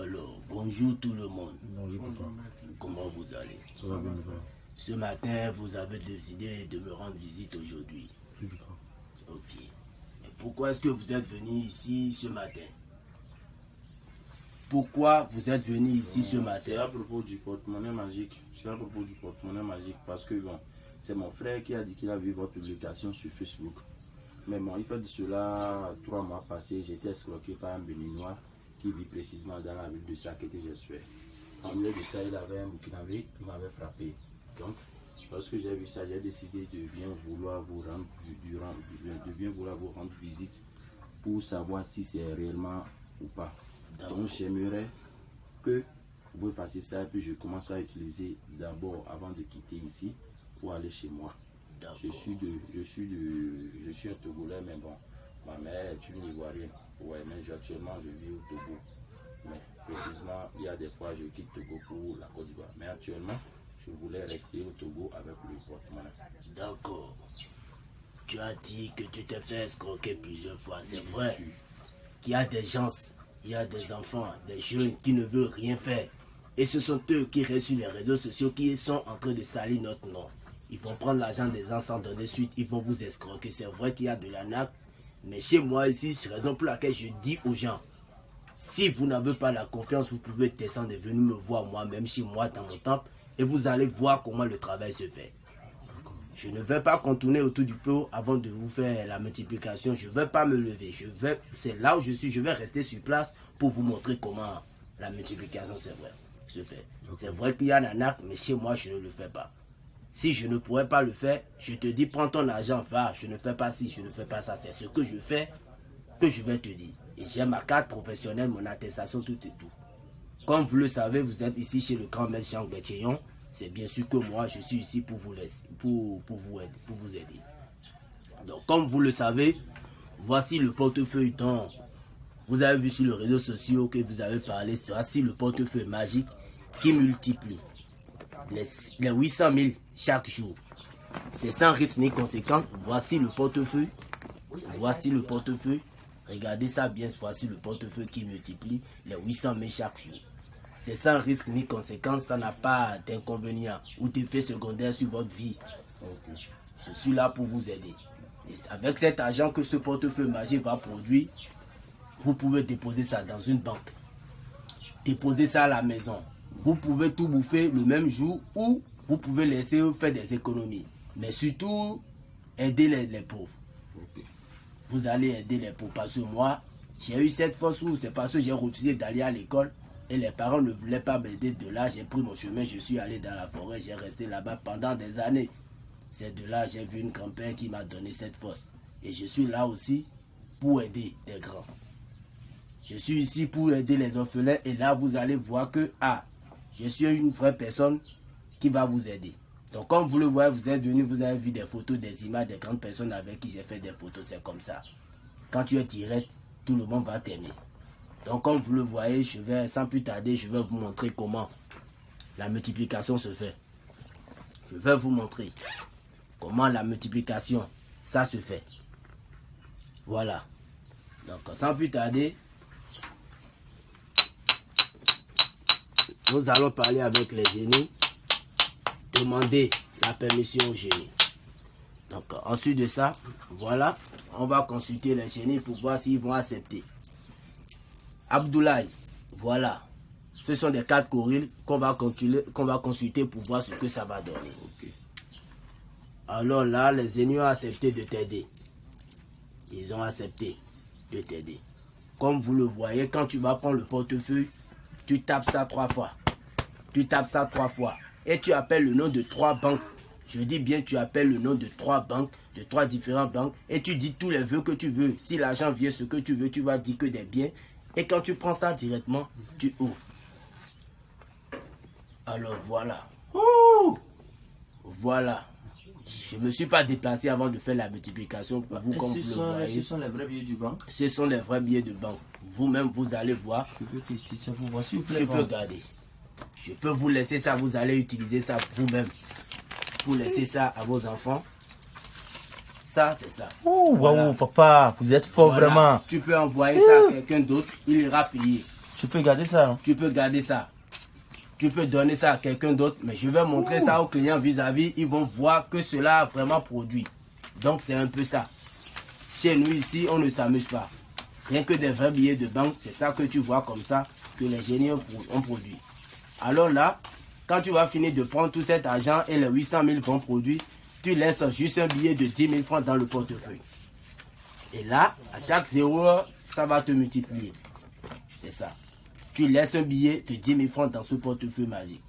Alors, bonjour tout le monde. Bonjour papa. Comment vous allez? Ça va bien papa. Ce matin, vous avez décidé de me rendre visite aujourd'hui. Oui papa. Ok. Mais pourquoi est-ce que vous êtes venu ici ce matin? Pourquoi vous êtes venu ici ce matin? C'est à propos du porte-monnaie magique. C'est à propos du porte-monnaie magique parce que bon, c'est mon frère qui a dit qu'il a vu votre publication sur Facebook. Mais bon, il fait de cela 3 mois passés, j'ai été escroqué par un Béninois qui vit précisément dans la ville de Sakété, j'espère. En lieu de ça, il avait un Burkinabé qui m'avait frappé. Donc, lorsque j'ai vu ça, j'ai décidé de bien vouloir vous rendre visite pour savoir si c'est réellement ou pas. Donc, j'aimerais que vous fassiez ça et puis je commence à utiliser d'abord avant de quitter ici pour aller chez moi. Je suis un Togolais, mais bon, ma mère est une Ivoirienne. Ouais, mais actuellement je vis au Togo. Mais précisément, il y a des fois je quitte Togo pour la Côte d'Ivoire. Mais actuellement, je voulais rester au Togo avec le porte-monnaie. D'accord. Tu as dit que tu t'es fait escroquer plusieurs fois. C'est vrai qu'il y a des gens, il y a des enfants, des jeunes qui ne veulent rien faire. Et ce sont eux qui restent sur les réseaux sociaux qui sont en train de salir notre nom. Ils vont prendre l'argent des gens sans donner suite, ils vont vous escroquer. C'est vrai qu'il y a de l'arnaque, mais chez moi ici, c'est la raison pour laquelle je dis aux gens, si vous n'avez pas la confiance, vous pouvez descendre et venir me voir moi-même chez moi dans mon temple et vous allez voir comment le travail se fait. Je ne vais pas contourner autour du pot avant de vous faire la multiplication. Je ne vais pas me lever. C'est là où je suis. Je vais rester sur place pour vous montrer comment la multiplication se fait. C'est vrai qu'il y a un arnaque, mais chez moi, je ne le fais pas. Si je ne pourrais pas le faire, je te dis, prends ton argent, va, je ne fais pas ci, je ne fais pas ça. C'est ce que je fais que je vais te dire. Et j'ai ma carte professionnelle, mon attestation, tout et tout. Comme vous le savez, vous êtes ici chez le grand maître Jean Béthéon. C'est bien sûr que moi, je suis ici pour vous laisser, pour vous aider. Donc, comme vous le savez, voici le portefeuille dont vous avez vu sur les réseaux sociaux que vous avez parlé. Voici le portefeuille magique qui multiplie les 800 000 chaque jour. C'est sans risque ni conséquence. Voici le portefeuille. Voici le portefeuille. Regardez ça bien. Voici le portefeuille qui multiplie les 800 000 chaque jour. C'est sans risque ni conséquence. Ça n'a pas d'inconvénient ou d'effet secondaire sur votre vie. Je suis là pour vous aider. Et avec cet argent que ce portefeuille magique va produire, vous pouvez déposer ça dans une banque. Déposer ça à la maison. Vous pouvez tout bouffer le même jour ou vous pouvez laisser faire des économies. Mais surtout, aider les pauvres. Vous allez aider les pauvres. Parce que moi, j'ai eu cette force où c'est parce que j'ai refusé d'aller à l'école et les parents ne voulaient pas m'aider. De là, j'ai pris mon chemin, je suis allé dans la forêt, j'ai resté là-bas pendant des années. C'est de là j'ai vu une grand-père qui m'a donné cette force. Et je suis là aussi pour aider les grands. Je suis ici pour aider les orphelins et là, vous allez voir que, je suis une vraie personne qui va vous aider. Donc, comme vous le voyez, vous êtes venu, vous avez vu des photos, des images, des grandes personnes avec qui j'ai fait des photos. C'est comme ça. Quand tu es direct, tout le monde va t'aimer. Donc, comme vous le voyez, sans plus tarder, je vais vous montrer comment la multiplication se fait. Je vais vous montrer comment la multiplication, ça se fait. Voilà. Donc, sans plus tarder, nous allons parler avec les génies, demander la permission aux génies. Donc, ensuite de ça, voilà, on va consulter les génies pour voir s'ils vont accepter. Abdoulaye, voilà, ce sont des 4 gorilles qu'on va consulter pour voir ce que ça va donner. Alors là, les génies ont accepté de t'aider. Ils ont accepté de t'aider. Comme vous le voyez, quand tu vas prendre le portefeuille, tu tapes ça 3 fois. Tu tapes ça 3 fois. Et tu appelles le nom de 3 banques. Je dis bien, tu appelles le nom de 3 banques, de 3 différentes banques. Et tu dis tous les vœux que tu veux. Si l'argent vient ce que tu veux, tu vas dire que des biens. Et quand tu prends ça directement, tu ouvres. Alors voilà. Ouh! Voilà. Je ne me suis pas déplacé avant de faire la multiplication pour vous, comme vous le voyez. Ce sont les vrais billets du banque. Ce sont les vrais billets de banque. Vous-même, vous allez voir. Je peux tester ça pour voir, s'il vous plaît. Je peux garder. Je peux vous laisser ça. Vous allez utiliser ça vous-même. Vous laissez ça à vos enfants. Ça, c'est ça. Ouh, voilà. Waouh, papa, vous êtes fort, voilà. Vraiment. Tu peux envoyer ça à quelqu'un d'autre. Il ira payer. Tu peux garder ça. Hein? Tu peux garder ça. Tu peux donner ça à quelqu'un d'autre, mais je vais montrer ça aux clients vis-à-vis. Ils vont voir que cela a vraiment produit. Donc, c'est un peu ça. Chez nous, ici, on ne s'amuse pas. Rien que des vrais billets de banque, c'est ça que tu vois comme ça, que les génies ont produit. Alors là, quand tu vas finir de prendre tout cet argent et les 800 000 bons produits, tu laisses juste un billet de 10 000 francs dans le portefeuille. Et là, à chaque 0 heure, ça va te multiplier. C'est ça. Tu laisses un billet de 10 000 francs dans ce portefeuille magique.